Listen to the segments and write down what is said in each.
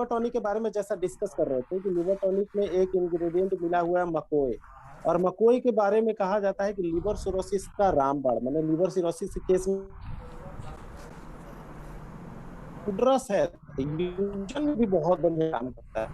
Liver tonic के बारे में जैसा डिस्कस कर रहे थे कि लिवर टॉनिक में एक इंग्रेडिएंट मिला हुआ है मकोए, और मकोए के बारे में कहा जाता है कि लिवर सिरोसिस का रामबाण, मतलब लिवर सिरोसिस के केस में उड्रस है, यूजन में भी बहुत बढ़िया काम करता है,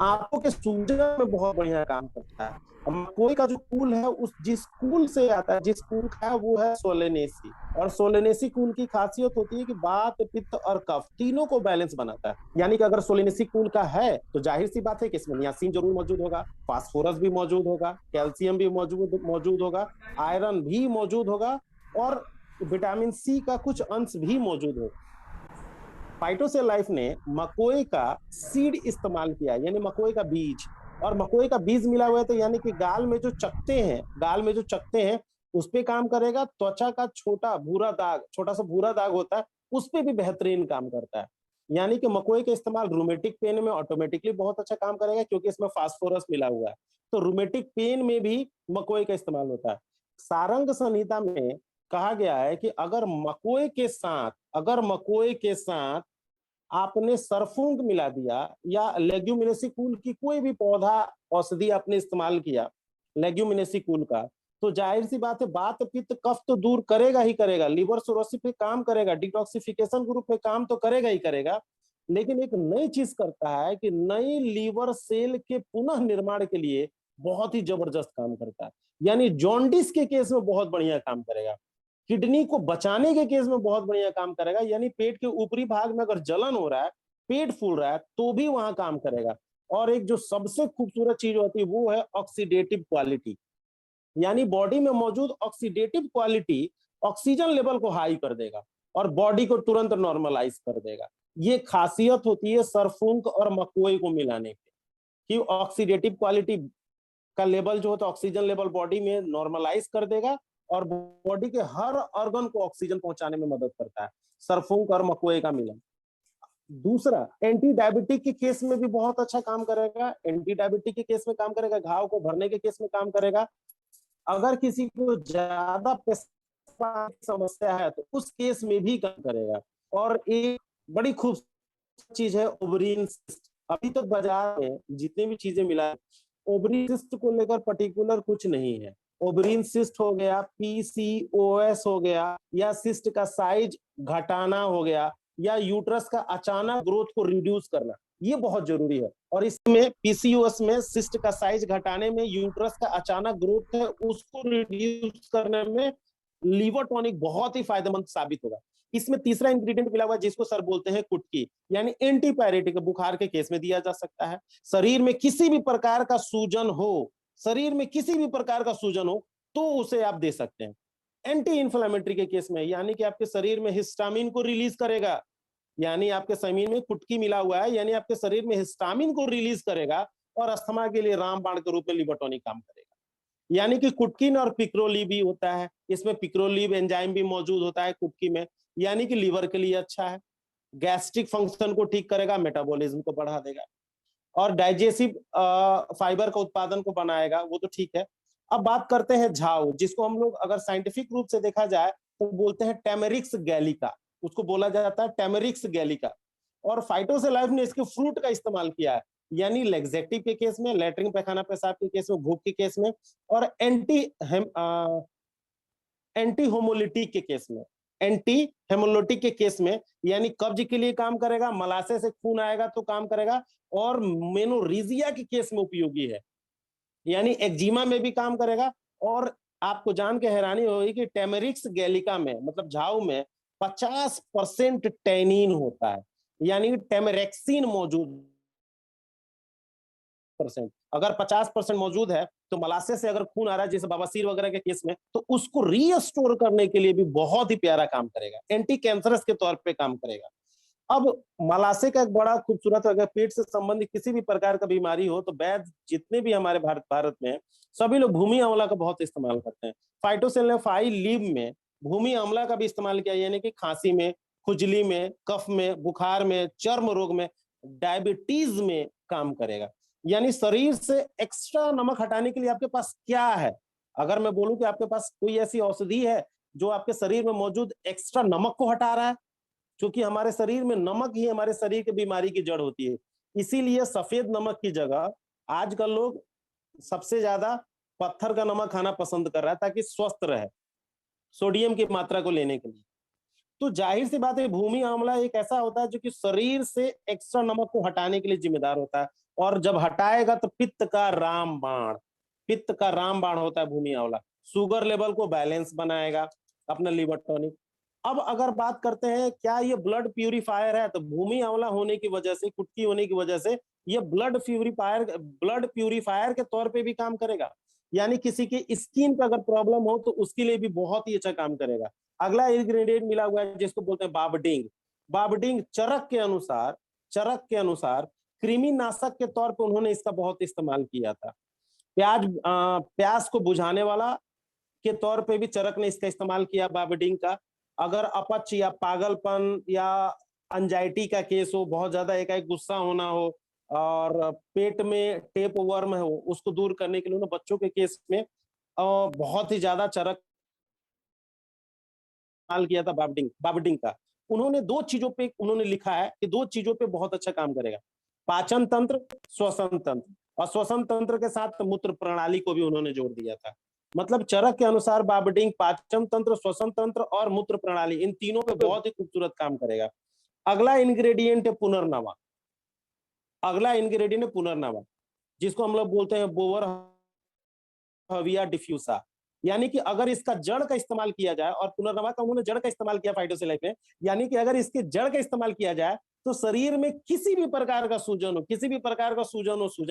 आंखों के सूजन में बहुत बढ़िया काम करता है। मकोई का जो कूल है, उस जिस कूल से आता है, जिस कूल का है वो है सोलेनेसी, और सोलेनेसी कूल की खासियत होती है कि वात पित्त और कफ तीनों को बैलेंस बनाता है। यानी कि अगर सोलेनेसी कूल का है तो जाहिर सी बात है कि इसमें नियासिन जरूर मौजूद होगा, फास्फोरस भी मौजूद होगा, कैल्शियम भी मौजूद मौजूद होगा, आयरन भी मौजूद होगा, और विटामिन सी का कुछ अंश भी मौजूद होगा। फाइटोसेल लाइफ ने मकोए का सीड इस्तेमाल किया, यानी मकोए का बीज, और मकोए का बीज मिला हुआ है, तो यानी कि गाल में जो चकते हैं, गाल में जो चकते हैं उस पे काम करेगा। त्वचा का छोटा भूरा दाग, छोटा सा भूरा दाग होता है, उस पे भी बेहतरीन काम करता है। यानी कि मकोए का इस्तेमाल रूमेटिक पेन में ऑटोमेटिकली बहुत अच्छा काम करेगा, क्योंकि इसमें फास्फोरस मिला हुआ है, तो रूमेटिक पेन में भी मकोए का इस्तेमाल होता है। सारंग संहिता में कहा गया है कि अगर मकोए के साथ आपने सरफूंक मिला दिया, या लेग्यूमिनेसी कुल की कोई भी पौधा औषधि आपने इस्तेमाल किया लेग्यूमिनेसी कुल का, तो जाहिर सी बात है बात पित्त कफ तो दूर करेगा ही करेगा, लिवर सिरोसिस पे काम करेगा, डिटॉक्सिफिकेशन ग्रुप पे काम तो करेगा ही करेगा, लेकिन एक नई चीज करता है कि नई लीवर सेल के पुनः निर्माण के लिए बहुत ही जबरदस्त काम करता है। यानी जॉन्डिस के केस में बहुत बढ़िया काम करेगा, किडनी को बचाने के केस में बहुत बढ़िया काम करेगा, यानी पेट के ऊपरी भाग में अगर जलन हो रहा है, पेट फूल रहा है, तो भी वहां काम करेगा। और एक जो सबसे खूबसूरत चीज होती है वो है ऑक्सीडेटिव क्वालिटी, यानी बॉडी में मौजूद ऑक्सीडेटिव क्वालिटी ऑक्सीजन लेवल को हाई कर देगा और बॉडी को तुरंत नॉर्मलाइज कर देगा। ये खासियत होती है सरफूंक और मकोई को मिलाने की, कि ऑक्सीडेटिव क्वालिटी का लेवल जो होता है, ऑक्सीजन लेवल बॉडी में नॉर्मलाइज कर देगा और बॉडी के हर ऑर्गन को ऑक्सीजन पहुंचाने में मदद करता है, सरफूंक और मकोए का मिलन। दूसरा, एंटी डायबिटिक के केस में भी बहुत अच्छा काम करेगा, एंटी डायबिटिक के केस में काम करेगा, घाव को भरने के केस में काम करेगा, अगर किसी को ज्यादा पेशाब की समस्या है तो उस केस में भी काम करेगा। और एक बड़ी खूबसूरत चीज है ओवरीन सिस्ट। अभी तक बाजार में जितनी भी चीजें मिला है, ओवरीन सिस्ट को लेकर पर्टिकुलर कुछ नहीं है। ओवरीन सिस्ट हो गया, पीसीओएस हो गया, या सिस्ट का साइज घटाना हो गया, या यूट्रस का अचानक ग्रोथ को रिड्यूस करना, ये बहुत जरूरी है। और इसमें पीसीओएस में सिस्ट का साइज घटाने में, यूट्रस का अचानक ग्रोथ है उसको रिड्यूस करने में लीवर टॉनिक बहुत ही फायदेमंद साबित होगा। इसमें तीसरा इंग्रेडिएंट मिला हुआ है जिसको सर बोलते हैं कुटकी, यानी एंटीपायरेटिक, बुखार के केस में दिया जा सकता है। शरीर में किसी भी प्रकार का सूजन हो, शरीर में किसी भी प्रकार का सूजन हो तो उसे आप दे सकते हैं। एंटी इंफ्लेमेटरी के केस में, यानी कि आपके शरीर में हिस्टामिन को रिलीज करेगा, यानी आपके शरीर में कुटकी मिला हुआ है, यानी आपके शरीर में हिस्टामिन को रिलीज करेगा और अस्थमा के लिए रामबाण के रूप में लिवर टॉनिक काम करेगा। यानी कि कुटकिन और पिक्रोली भी होता है, इसमें पिक्रोलीव एंजाइम भी मौजूद होता है कुटकी में, यानी कि लीवर के लिए अच्छा है, गैस्ट्रिक फंक्शन को ठीक करेगा, मेटाबॉलिज्म को बढ़ा देगा, और डाइजेस्टिव फाइबर का उत्पादन को बनाएगा, वो तो ठीक है। अब बात करते हैं झाव, जिसको हम लोग अगर साइंटिफिक रूप से देखा जाए तो बोलते हैं टेमेरिक्स गैलिका, उसको बोला जाता है टेमेरिक्स गैलिका। और फाइटोसेलाइफ ने इसके फ्रूट का इस्तेमाल किया है, यानी लेग्जेटिव के केस में, लैट्रिन पैखाना पेशाब के केस में, भूख के केस में, और एंटी होमोलिटिक के केस में, एंटी हेमोलिटिक के केस में, यानी कब्ज के लिए काम करेगा, मलाशय से खून आएगा तो काम करेगा, और मेनोरीजिया के केस में उपयोगी है, यानी एक्जिमा में भी काम करेगा। और आपको जान के हैरानी होगी कि टेमेरिक्स गैलिका में, मतलब झाऊ में 50% टैनिन होता है, यानी टेमेरेक्सिन मौजूद परसेंट, अगर 50% मौजूद है तो मलाशय से अगर खून आ रहा है जैसे बवासीर वगैरह के केस में, तो उसको रीस्टोर करने के लिए भी बहुत ही प्यारा काम करेगा, एंटी कैंसरस के तौर पे काम करेगा। अब मलाशय का एक बड़ा खूबसूरत, अगर पेट से संबंधित किसी भी प्रकार का बीमारी हो तो वैद्य जितने भी हमारे भारत में सभी लोग भूमि आंवला का बहुत इस्तेमाल करते हैं। फाइटोसेल ने फाइल लीव में भूमि आंवला का भी इस्तेमाल किया, यानी कि खांसी में, खुजली में, कफ में, बुखार में, चर्म रोग में, डायबिटीज में काम करेगा। यानी शरीर से एक्स्ट्रा नमक हटाने के लिए आपके पास क्या है? अगर मैं बोलूं कि आपके पास कोई ऐसी औषधि है जो आपके शरीर में मौजूद एक्स्ट्रा नमक को हटा रहा है, क्योंकि हमारे शरीर में नमक ही हमारे शरीर की बीमारी की जड़ होती है, इसीलिए सफेद नमक की जगह आजकल लोग सबसे ज्यादा पत्थर का नमक खाना पसंद कर रहा है ताकि स्वस्थ रहे, सोडियम की मात्रा को लेने के लिए। तो जाहिर सी बात है, भूमि आंवला एक ऐसा होता है जो कि शरीर से एक्स्ट्रा नमक को हटाने के लिए जिम्मेदार होता है, और जब हटाएगा तो पित्त का रामबाण होता है भूमि आंवला। शुगर लेवल को बैलेंस बनाएगा, अपना लिवर टॉनिक। अब अगर बात करते हैं क्या ये ब्लड प्यूरिफायर है, तो भूमि आंवला होने की वजह से, कुटकी होने की वजह से ये ब्लड प्यूरिफायर के तौर पे भी काम करेगा। यानी किसी की स्किन पे अगर प्रॉब्लम हो तो उसके लिए भी बहुत ही अच्छा काम करेगा। अगला इंग्रेडिएंट मिला हुआ है जिसको बोलते हैं बाबडिंग। बाबडिंग चरक के अनुसार कृमि नाशक के तौर पे उन्होंने इसका बहुत इस्तेमाल किया था। प्यास को बुझाने वाला के तौर पे भी चरक ने इसका इस्तेमाल किया, बाबडिंग का। अगर अपच या पागलपन या एंजाइटी का केस हो, बहुत ज्यादा एकाएक गुस्सा होना हो और पेट में टेप वर्म हो, उसको दूर करने के लिए उन्होंने बच्चों के केस में बहुत ही ज्यादा चरक इस्तेमाल किया था, बाबडिंग का। उन्होंने दो चीजों पे उन्होंने लिखा है कि दो चीजों पे बहुत अच्छा काम करेगा, पाचन तंत्र, श्वसन तंत्र। और श्वसन तंत्र के साथ मूत्र प्रणाली को भी उन्होंने जोड़ दिया था। मतलब चरक के अनुसार बाबडिंग पाचन तंत्र, श्वसन तंत्र और मूत्र प्रणाली, इन तीनों पे बहुत ही खूबसूरत काम करेगा। अगला इंग्रेडिएंट है पुनर्नवा। जिसको हम लोग बोलते हैं बोवर हविया डिफ्यूसा। यानी कि अगर इसका जड़ का इस्तेमाल किया जाए, और पुनर्नवा का उन्होंने जड़ का इस्तेमाल किया फाइटोसिलाइफ में, यानी कि अगर इसके जड़ का इस्तेमाल किया जाए तो शरीर में किसी भी प्रकार का सूजन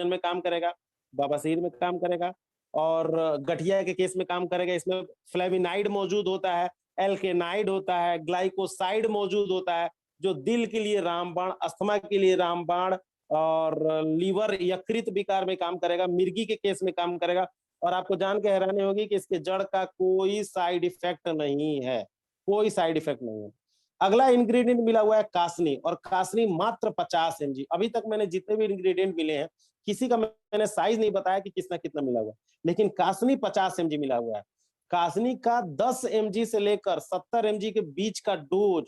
में काम करेगा, बवासीर में काम करेगा, और गठिया के केस में काम करेगा। इसमें फ्लेविनाइड मौजूद होता है, एल्केनाइड होता है, ग्लाइकोसाइड मौजूद होता है, जो दिल के लिए रामबाण, अस्थमा के लिए रामबाण, और लीवर यकृत विकार में काम करेगा, मिर्गी के केस में काम करेगा। और आपको जान के हैरानी होगी कि इसके जड़ का कोई साइड इफेक्ट नहीं है, कोई साइड इफेक्ट नहीं है। अगला इंग्रेडिएंट मिला हुआ है कासनी, और कासनी मात्र 50 mg। अभी तक मैंने जितने भी इंग्रेडिएंट मिले हैं, किसी का मैंने साइज नहीं बताया कि कितना कितना मिला हुआ है, लेकिन कासनी 50 mg मिला हुआ है। कासनी का 10 mg से लेकर 70 mg के बीच का डोज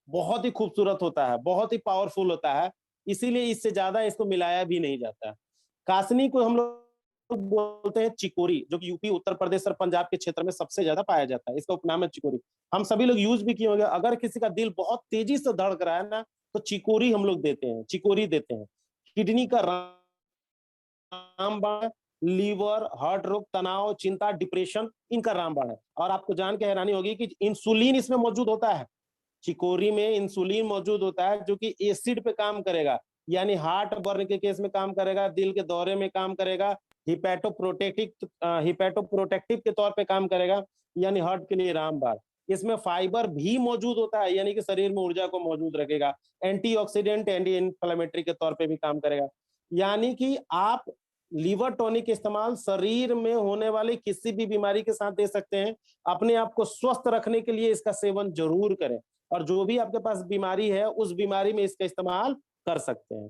बहुत ही खूबसूरत होता है, बहुत ही पावरफुल होता है, इसीलिए इससे ज्यादा इसको मिलाया भी नहीं जाता है। कासनी को हम लोग बोलते हैं चिकोरी, जो कि यूपी, उत्तर प्रदेश और पंजाब के क्षेत्र में सबसे ज्यादा पाया जाता है। इसका उपनाम है चिकोरी। हम सभी लोग यूज भी किए होंगे। अगर किसी का दिल बहुत तेजी से धड़क रहा है ना, तो चिकोरी हम लोग चिकोरी देते हैं। किडनी का रामबाण, लीवर, हार्ट रोग, तनाव, चिंता, डिप्रेशन, इनका रामबाण है। और आपको जान के हैरानी होगी कि इंसुलिन इसमें मौजूद होता है। चिकोरी में इंसुलिन मौजूद होता है जो कि एसिड पे काम करेगा, यानी हार्ट बर्न के केस में काम करेगा, दिल के दौरे में काम करेगा, हिपैटोप्रोटेक्टिव के तौर पे काम करेगा, यानी हार्ट के लिए रामबाण। इसमें फाइबर भी मौजूद होता है, यानी कि शरीर में ऊर्जा को मौजूद रखेगा। एंटीऑक्सीडेंट, एंटी इन्फ्लेमेटरी के तौर पे भी काम करेगा। यानी कि आप लीवर टॉनिक इस्तेमाल शरीर में होने वाली किसी भी बीमारी के साथ दे सकते हैं। अपने आप को स्वस्थ रखने के लिए इसका सेवन जरूर करें, और जो भी आपके पास बीमारी है उस बीमारी में इसका इस्तेमाल कर सकते हैं।